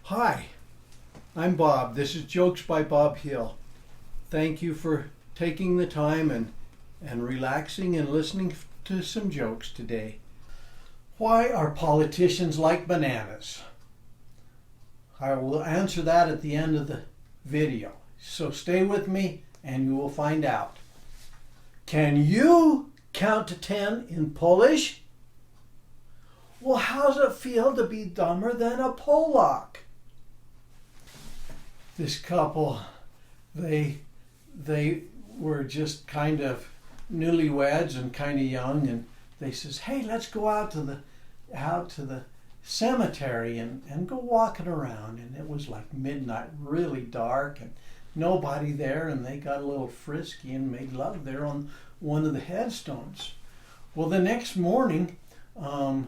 Hi, I'm Bob. This is Jokes by Bob Hill. Thank you for taking the time and relaxing and listening to some jokes today. Why are politicians like bananas? I will answer that at the end of the video. So stay with me and you will find out. Can you count to 10 in Polish? Well, how does it feel to be dumber than a Polak? This couple, they were just kind of newlyweds and kind of young, and they says, "Hey, let's go out to the cemetery and go walking around." And it was like midnight, really dark, and nobody there, and they got a little frisky and made love there on one of the headstones. Well, the next morning, her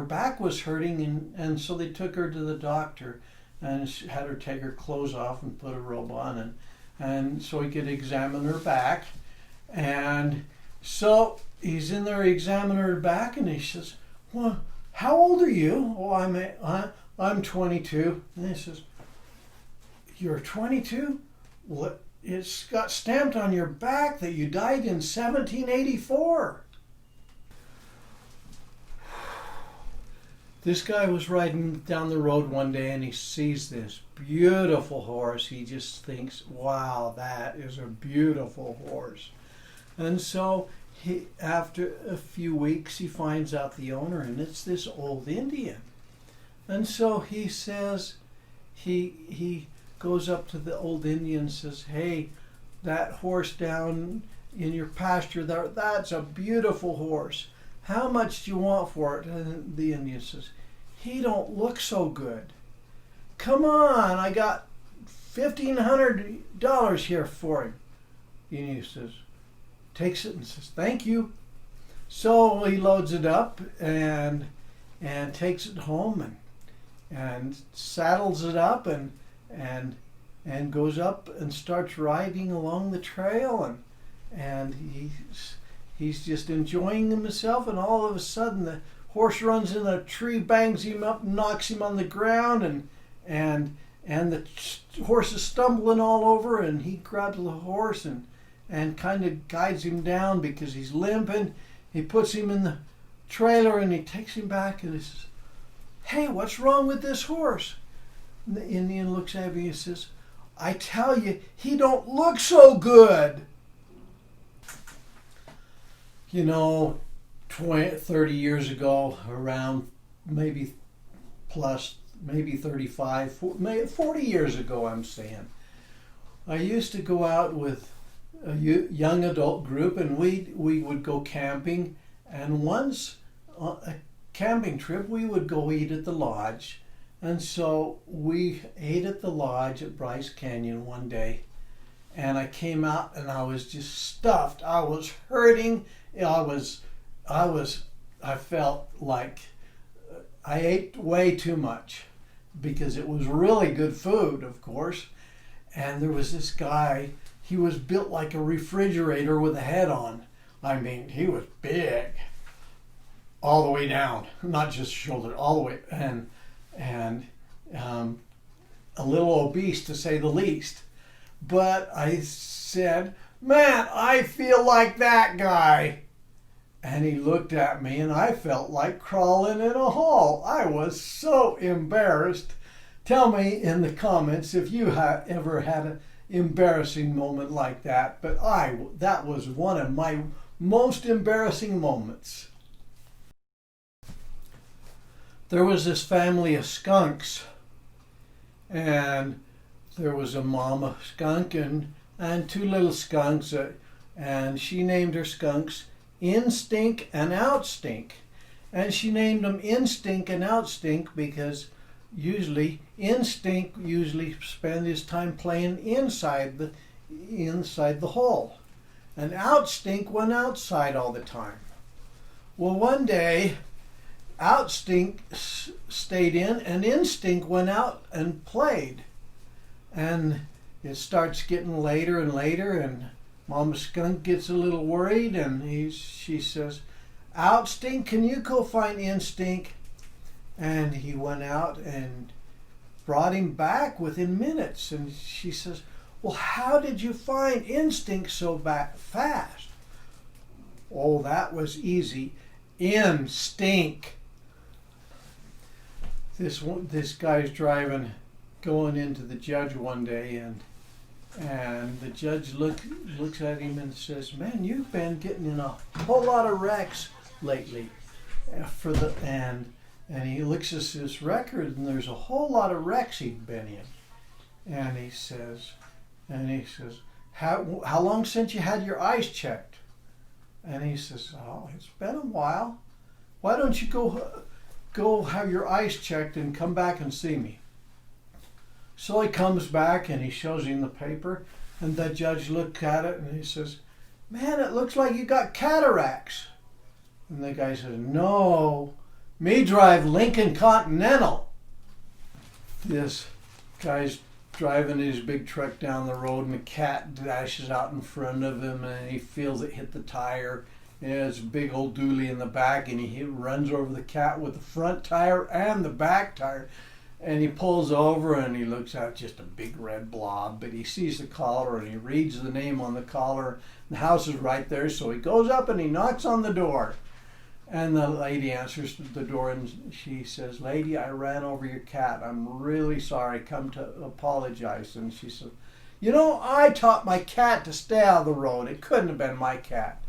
back was hurting, and so they took her to the doctor and had her take her clothes off and put a robe on, and so he could examine her back. And so he's in there examining her back, and he says, "Well, how old are you?" "Oh, I'm 22. And he says, "You're 22? Well, it's got stamped on your back that you died in 1784. This guy was riding down the road one day and he sees this beautiful horse. He just thinks, wow, that is a beautiful horse. And so after a few weeks, he finds out the owner, and it's this old Indian. And so he says, he goes up to the old Indian and says, "Hey, that horse down in your pasture there, that's a beautiful horse. How much do you want for it?" And the Indian says, "He don't look so good. Come on, I got $1,500 here for him." The Indian says, takes it and says, "Thank you." So he loads it up and takes it home and saddles it up and goes up and starts riding along the trail, and he's just enjoying himself, and all of a sudden the horse runs in a tree, bangs him up, knocks him on the ground, and the horse is stumbling all over, and he grabs the horse and kind of guides him down because he's limping. He puts him in the trailer and he takes him back and he says, "Hey, what's wrong with this horse?" And the Indian looks at me and says, "I tell you, he don't look so good." You know, 30 years ago, around maybe 35, 40 years ago, I'm saying, I used to go out with a young adult group, and we would go camping. And once a camping trip, we would go eat at the lodge. And so we ate at the lodge at Bryce Canyon one day, and I came out and I was just stuffed. I was hurting. I felt like I ate way too much because it was really good food, of course. And there was this guy, he was built like a refrigerator with a head on. I mean, he was big, all the way down, not just shoulder, all the way, and a little obese to say the least. But I said, "Man, I feel like that guy." And he looked at me, and I felt like crawling in a hole. I was so embarrassed. Tell me in the comments if you have ever had an embarrassing moment like that. But that was one of my most embarrassing moments. There was this family of skunks, and there was a mama skunk and two little skunks, and she named her skunks Instink and Outstink. And she named them Instink and Outstink because Instinct usually spend his time playing inside the hole, and Outstink went outside all the time. Well, one day Outstink stayed in, and Instinct went out and played. And it starts getting later and later, and Mama Skunk gets a little worried, and she says, "Outstink, can you go find Instinct?" And he went out and brought him back within minutes. And she says, well, how did you find instinct so fast? Oh, that was easy. Instinct. This guy's going into the judge one day, and the judge looks at him and says, man, you've been getting in a whole lot of wrecks lately. And he looks at his record, and there's a whole lot of wrecks he'd been in. And he says, how long since you had your eyes checked? And he says, oh, it's been a while. Why don't you go have your eyes checked and come back and see me? So he comes back and he shows him the paper, and the judge looks at it and he says, man, it looks like you got cataracts. And the guy says, no, me drive Lincoln Continental. This guy's driving his big truck down the road, and a cat dashes out in front of him, and he feels it hit the tire. There's a big old dually in the back, and he runs over the cat with the front tire and the back tire. And he pulls over and he looks at just a big red blob, but he sees the collar and he reads the name on the collar. The house is right there, so he goes up and he knocks on the door. And the lady answers the door and she says, lady, I ran over your cat. I'm really sorry. Come to apologize. And she says, you know, I taught my cat to stay out of the road. It couldn't have been my cat.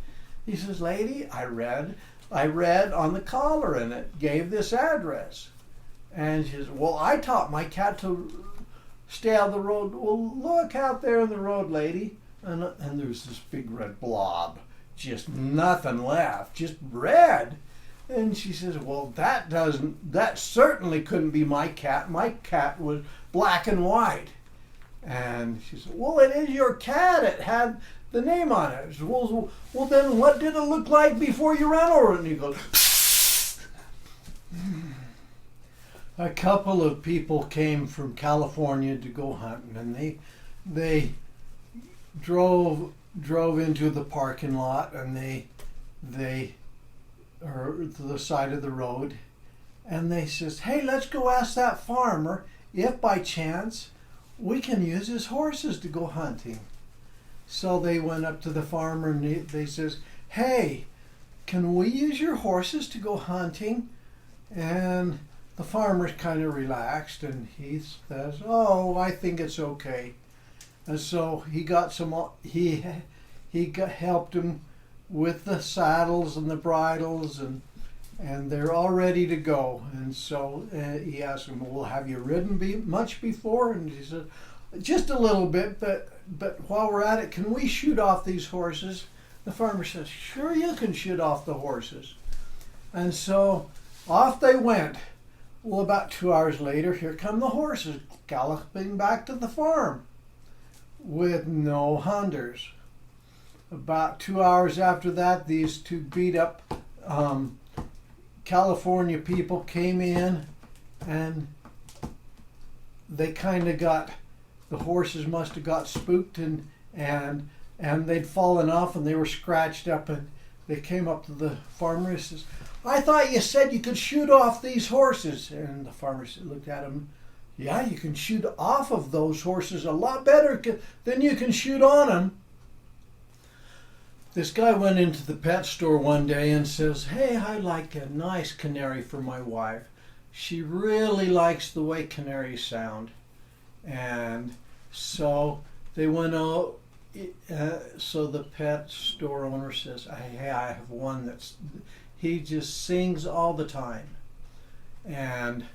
He says, lady, I read on the collar and it gave this address. And she says, well, I taught my cat to stay out of the road. Well, look out there in the road, lady. And there's this big red blob. Just nothing left, just red. And she says, well, that certainly couldn't be my cat. My cat was black and white. And she said, well, it is your cat. It had the name on it. I said, well, then what did it look like before you ran over it? And he goes, a couple of people came from California to go hunting, and they drove into the parking lot, and they are to the side of the road, and they says, hey, let's go ask that farmer if by chance we can use his horses to go hunting. So they went up to the farmer and they says, hey, can we use your horses to go hunting? And the farmer's kind of relaxed and he says, oh, I think it's okay. And so he helped him with the saddles and the bridles, and they're all ready to go. And so he asked him, well, have you ridden much before? And he said, just a little bit, but while we're at it, can we shoot off these horses? The farmer says, sure, you can shoot off the horses. And so off they went. Well, about 2 hours later, here come the horses galloping back to the farm with no hunters. About 2 hours after that, these two beat up California people came in, and they kind of the horses must have got spooked, and they'd fallen off and they were scratched up, and they came up to the farmer and says, I thought you said you could shoot off these horses. And the farmer looked at him, yeah, you can shoot off of those horses a lot better than you can shoot on them. This guy went into the pet store one day and says, hey, I'd like a nice canary for my wife. She really likes the way canaries sound. And so they went out. So the pet store owner says, hey, I have one he just sings all the time. And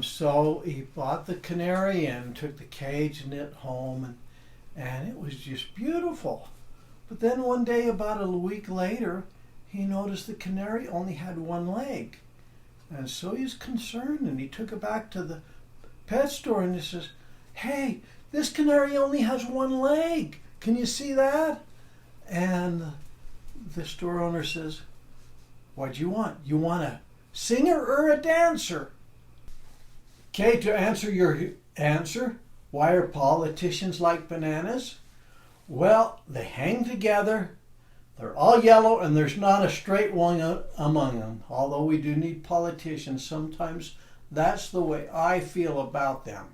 so he bought the canary and took the cage and it home, and it was just beautiful. But then one day, about a week later, he noticed the canary only had one leg. And so he's concerned, and he took it back to the pet store and he says, hey, this canary only has one leg. Can you see that? And the store owner says, what do you want? You want a singer or a dancer? Okay, to answer your answer, why are politicians like bananas? Well, they hang together, They're all yellow, and there's not a straight one among them. Although we do need politicians, sometimes that's the way I feel about them.